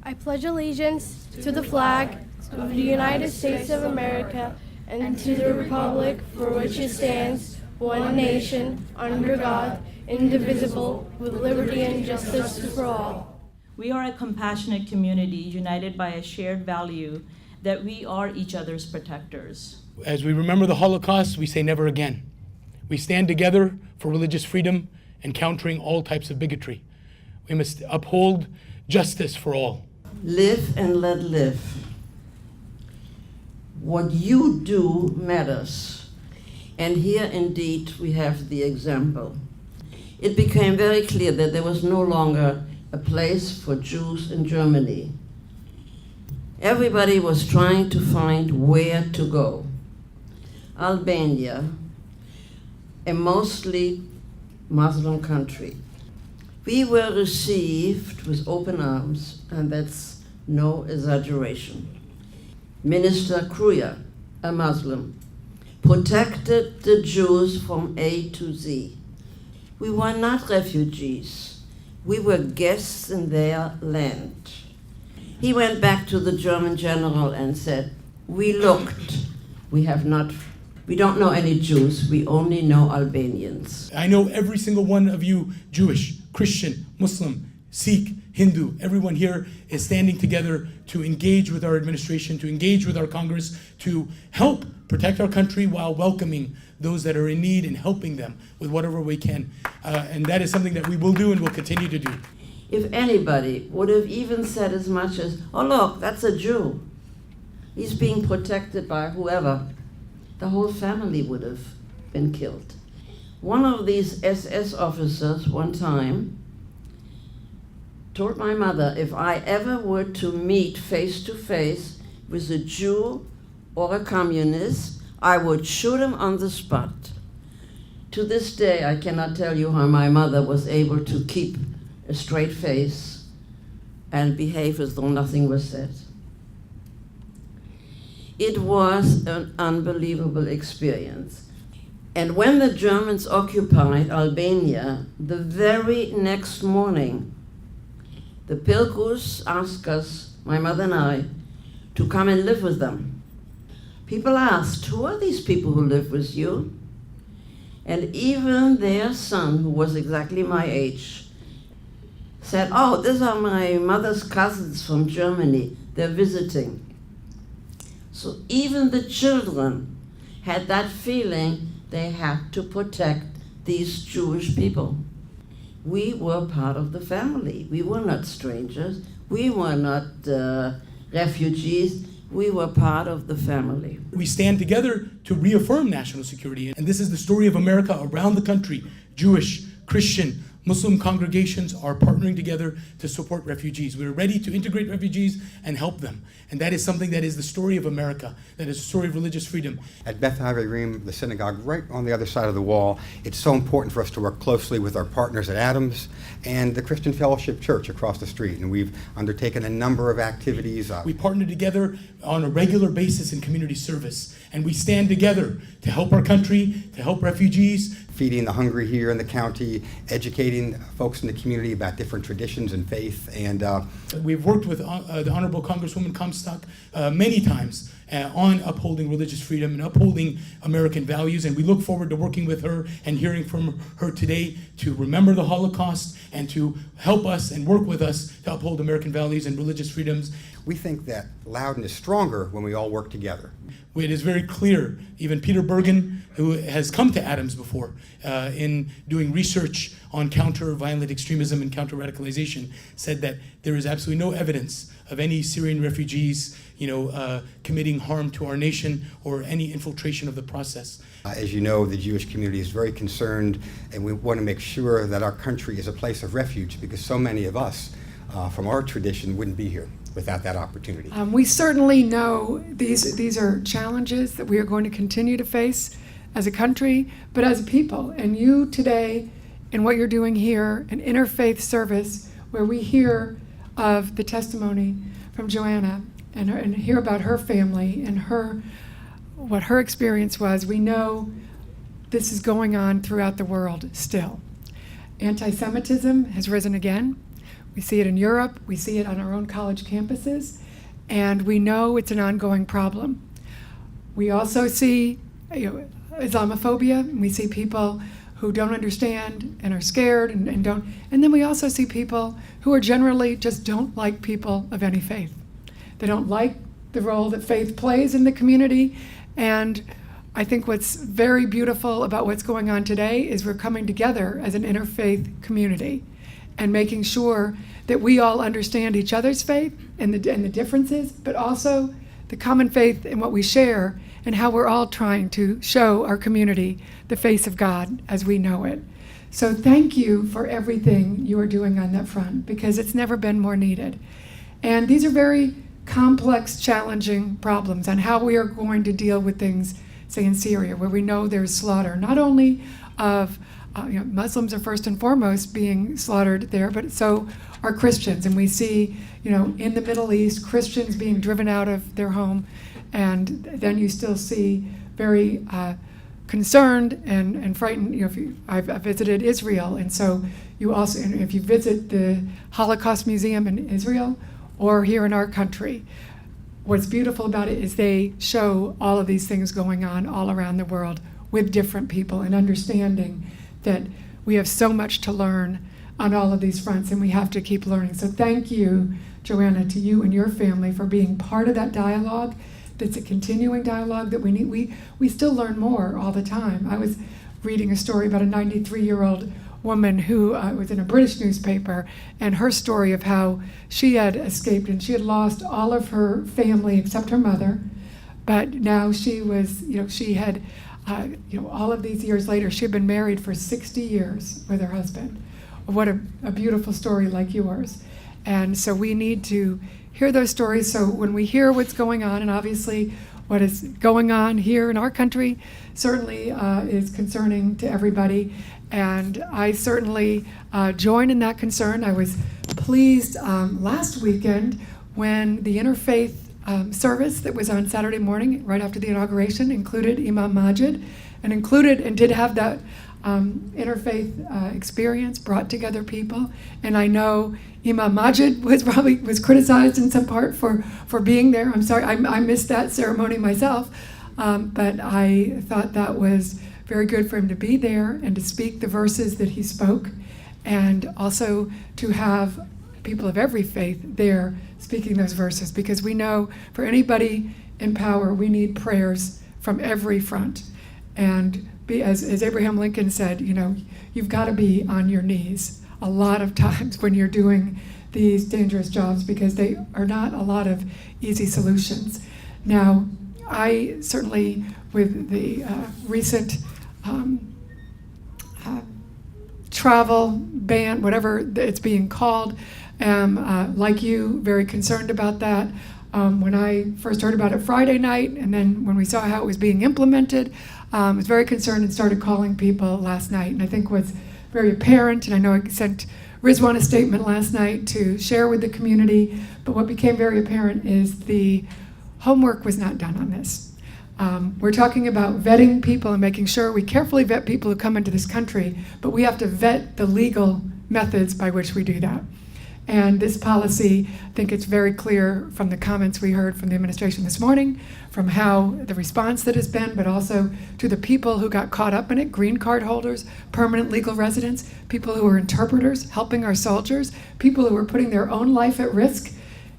I pledge allegiance to the flag of the United States of America and to the republic for which it stands, one nation, under God, indivisible, with liberty and justice for all. We are a compassionate community united by a shared value that we are each other's protectors. As we remember the Holocaust, we say never again. We stand together for religious freedom and countering all types of bigotry. We must uphold justice for all. Live and let live. What you do matters. And here indeed we have the example. It became very clear that there was no longer a place for Jews in Germany. Everybody was trying to find where to go. Albania, a mostly Muslim country. We were received with open arms, and that's no exaggeration. Minister Kruja, a Muslim, protected the Jews from A to Z. We were not refugees. We were guests in their land. He went back to the German general and said, we looked, we don't know any Jews, we only know Albanians. I know every single one of you, Jewish, Christian, Muslim, Sikh, Hindu, everyone here is standing together to engage with our administration, to engage with our Congress, to help protect our country while welcoming those that are in need and helping them with whatever we can. And that is something that we will do and will continue to do. If anybody would have even said as much as, oh look, that's a Jew, he's being protected by whoever, the whole family would have been killed. One of these SS officers one time told my mother, if I ever were to meet face to face with a Jew or a communist, I would shoot him on the spot. To this day, I cannot tell you how my mother was able to keep a straight face and behave as though nothing was said. It was an unbelievable experience. And when the Germans occupied Albania, the very next morning, the Pilkus asked us, my mother and I, to come and live with them. People asked, who are these people who live with you? And even their son, who was exactly my age, said, oh, these are my mother's cousins from Germany. They're visiting. So even the children had that feeling they had to protect these Jewish people. We were part of the family. We were not strangers. We were not refugees. We were part of the family. We stand together to reaffirm national security. And this is the story of America around the country. Jewish, Christian, Muslim congregations are partnering together to support refugees. We're ready to integrate refugees and help them. And that is something that is the story of America, that is the story of religious freedom. At Beth Haverim, the synagogue right on the other side of the wall, it's so important for us to work closely with our partners at ADAMS and the Christian Fellowship Church across the street. And we've undertaken a number of activities. We partner together on a regular basis in community service. And we stand together to help our country, to help refugees. Feeding the hungry here in the county, educating folks in the community about different traditions and faith. And we've worked with the Honorable Congresswoman Comstock many times on upholding religious freedom and upholding American values. And we look forward to working with her and hearing from her today to remember the Holocaust and to help us and work with us to uphold American values and religious freedoms. We think that Loudoun is stronger when we all work together. It is very clear, even Peter Bergen, who has come to ADAMS before in doing research on counter-violent extremism and counter-radicalization, said that there is absolutely no evidence of any Syrian refugees committing harm to our nation or any infiltration of the process. As you know, the Jewish community is very concerned, and we want to make sure that our country is a place of refuge because so many of us from our tradition wouldn't be here without that opportunity. We certainly know these are challenges that we are going to continue to face as a country, but as a people. And you today, and what you're doing here, an interfaith service where we hear of the testimony from Johanna and hear about her family and what her experience was. We know this is going on throughout the world still. Anti-Semitism has risen again. We see it in Europe. We see it on our own college campuses. And we know it's an ongoing problem. We also see Islamophobia, and we see people who don't understand and are scared and don't. And then we also see people who are generally just don't like people of any faith. They don't like the role that faith plays in the community. And I think what's very beautiful about what's going on today is we're coming together as an interfaith community and making sure that we all understand each other's faith and the differences, but also the common faith in what we share and how we're all trying to show our community the face of God as we know it. So thank you for everything you are doing on that front, because it's never been more needed. And these are very complex, challenging problems on how we are going to deal with things, say in Syria, where we know there's slaughter, not only of Muslims are first and foremost being slaughtered there, but so are Christians. And we see, in the Middle East, Christians being driven out of their home. And then you still see very concerned and frightened. I've visited Israel, and so you also, if you visit the Holocaust Museum in Israel or here in our country, what's beautiful about it is they show all of these things going on all around the world with different people, and understanding that we have so much to learn on all of these fronts, and we have to keep learning. So thank you, Johanna, to you and your family for being part of that dialogue. That's a continuing dialogue that we need. We still learn more all the time. I was reading a story about a 93-year-old woman who was in a British newspaper, and her story of how she had escaped and she had lost all of her family except her mother, but now she was, she had, all of these years later, she had been married for 60 years with her husband. What a beautiful story like yours. And so we need to hear those stories. So when we hear what's going on, and obviously what is going on here in our country certainly is concerning to everybody. And I certainly join in that concern. I was pleased last weekend when the interfaith service that was on Saturday morning, right after the inauguration, included Imam Majid, and did have that interfaith experience, brought together people. And I know Imam Majid was criticized in some part for being there. I'm sorry, I missed that ceremony myself, but I thought that was very good for him to be there and to speak the verses that he spoke, and also to have people of every faith there speaking those verses, because we know for anybody in power, we need prayers from every front. And as Abraham Lincoln said, you've got to be on your knees a lot of times when you're doing these dangerous jobs, because they are not a lot of easy solutions. Now, I certainly, with the recent travel ban, whatever it's being called, am, like you, very concerned about that. When I first heard about it Friday night, and then when we saw how it was being implemented, I was very concerned and started calling people last night. And I think what's very apparent, and I know I sent Rizwan a statement last night to share with the community, but what became very apparent is the homework was not done on this. We're talking about vetting people and making sure we carefully vet people who come into this country, but we have to vet the legal methods by which we do that. And this policy, I think it's very clear from the comments we heard from the administration this morning, from how the response that has been, but also to the people who got caught up in it, green card holders, permanent legal residents, people who are interpreters, helping our soldiers, people who are putting their own life at risk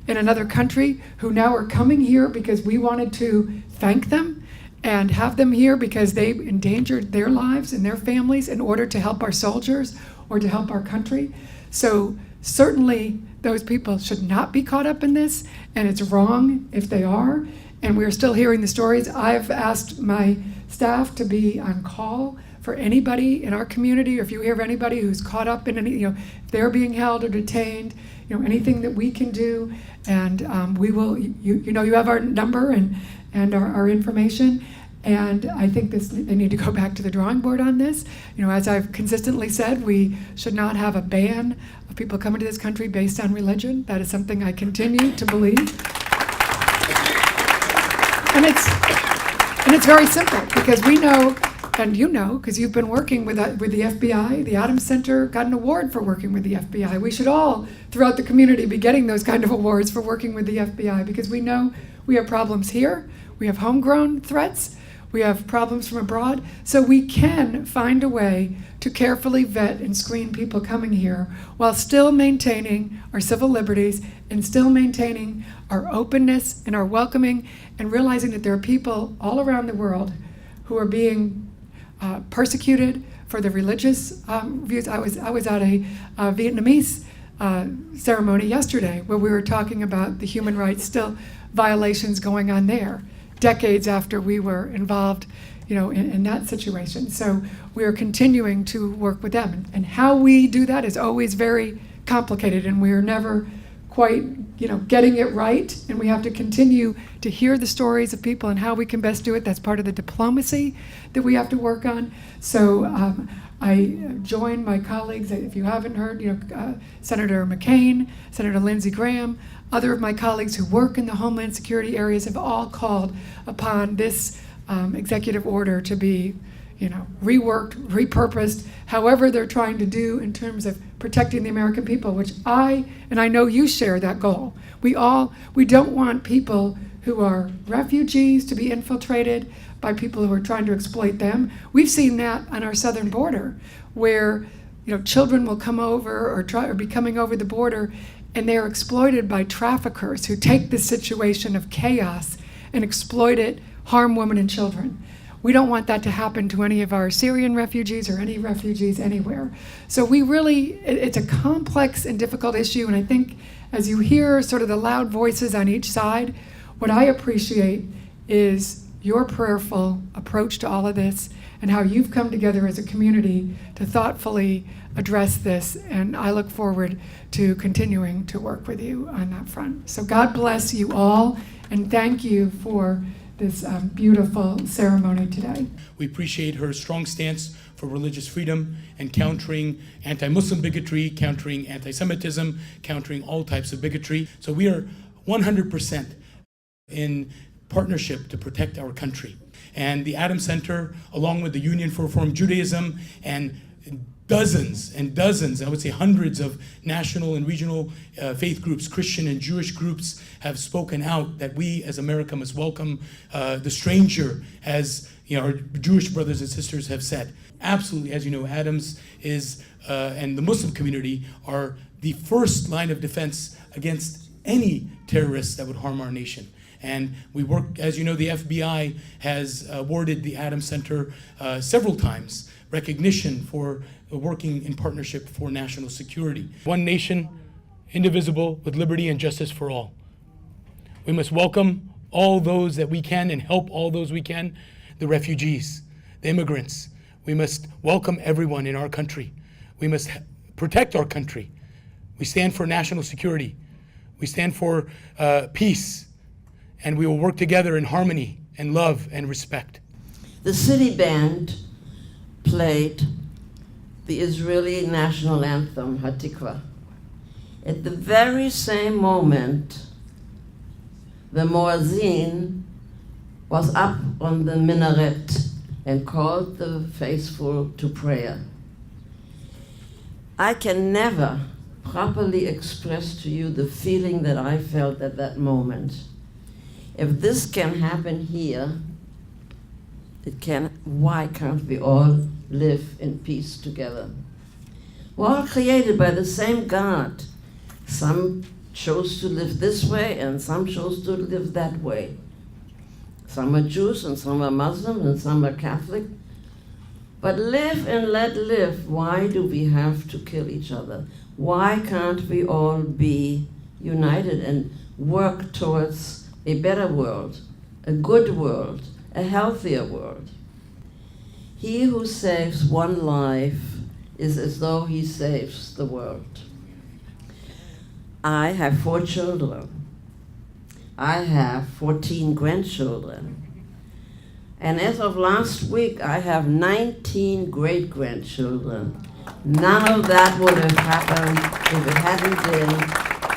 in another country, who now are coming here because we wanted to thank them and have them here because they endangered their lives and their families in order to help our soldiers or to help our country. So certainly those people should not be caught up in this, and it's wrong if they are, and we're still hearing the stories. I've asked my staff to be on call for anybody in our community, or if you hear of anybody who's caught up in any, if they're being held or detained, anything that we can do, and we will, you have our number and our information. And I think they need to go back to the drawing board on this. As I've consistently said, we should not have a ban of people coming to this country based on religion. That is something I continue to believe. And it's very simple, because we know And you know, because you've been working with the FBI, the ADAMS Center got an award for working with the FBI. We should all, throughout the community, be getting those kind of awards for working with the FBI, because we know we have problems here, we have homegrown threats, we have problems from abroad, so we can find a way to carefully vet and screen people coming here while still maintaining our civil liberties and still maintaining our openness and our welcoming, and realizing that there are people all around the world who are being persecuted for their religious views. I was at a Vietnamese ceremony yesterday where we were talking about the human rights still violations going on there, decades after we were involved, in that situation. So we are continuing to work with them, and how we do that is always very complicated, and we are never quite, getting it right, and we have to continue to hear the stories of people and how we can best do it. That's part of the diplomacy that we have to work on. So I join my colleagues, if you haven't heard, Senator McCain, Senator Lindsey Graham, other of my colleagues who work in the Homeland Security areas have all called upon this executive order to be reworked, repurposed, however they're trying to do in terms of protecting the American people, which I know you share that goal. We don't want people who are refugees to be infiltrated by people who are trying to exploit them. We've seen that on our southern border, where children will come over or be coming over the border, and they are exploited by traffickers who take this situation of chaos and exploit it, harm women and children. We don't want that to happen to any of our Syrian refugees or any refugees anywhere. So it's a complex and difficult issue, and I think as you hear sort of the loud voices on each side, what I appreciate is your prayerful approach to all of this and how you've come together as a community to thoughtfully address this, and I look forward to continuing to work with you on that front. So God bless you all, and thank you for this beautiful ceremony today. We appreciate her strong stance for religious freedom and countering anti-Muslim bigotry, countering anti-Semitism, countering all types of bigotry. So we are 100% in partnership to protect our country. And the ADAMS Center, along with the Union for Reform Judaism and dozens and dozens, I would say hundreds of national and regional faith groups, Christian and Jewish groups, have spoken out that we as America must welcome the stranger, as our Jewish brothers and sisters have said. Absolutely, as you know, ADAMS is, and the Muslim community are the first line of defense against any terrorists that would harm our nation. And we work, as you know, the FBI has awarded the ADAMS Center several times recognition for working in partnership for national security. One nation, indivisible, with liberty and justice for all. We must welcome all those that we can and help all those we can, the refugees, the immigrants. We must welcome everyone in our country. We must protect our country. We stand for national security. We stand for peace, and we will work together in harmony and love and respect. The city band played the Israeli national anthem, Hatikva. At the very same moment, the Muazzin was up on the minaret and called the faithful to prayer. I can never properly express to you the feeling that I felt at that moment. If this can happen here, why can't we all live in peace together? We're all created by the same God. Some chose to live this way and some chose to live that way. Some are Jews and some are Muslim and some are Catholic. But live and let live. Why do we have to kill each other? Why can't we all be united and work towards a better world, a good world, a healthier world? He who saves one life is as though he saves the world. I have 4 children. I have 14 grandchildren. And as of last week, I have 19 great-grandchildren. None of that would have happened if it hadn't been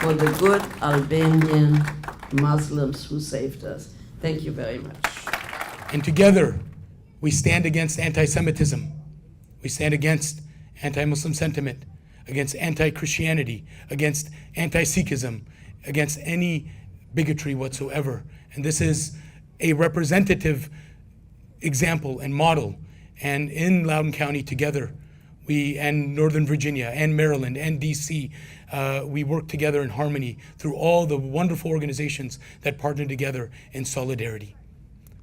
for the good Albanian Muslims who saved us. Thank you very much. And together, We stand against anti-Semitism. We stand against anti-Muslim sentiment, against anti-Christianity, against anti-Sikhism, against any bigotry whatsoever. And this is a representative example and model. And in Loudoun County together, we and Northern Virginia and Maryland and DC, we work together in harmony through all the wonderful organizations that partner together in solidarity.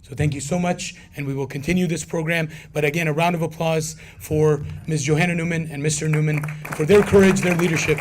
So thank you so much, and we will continue this program. But again, a round of applause for Ms. Johanna Neumann and Mr. Neumann for their courage, their leadership,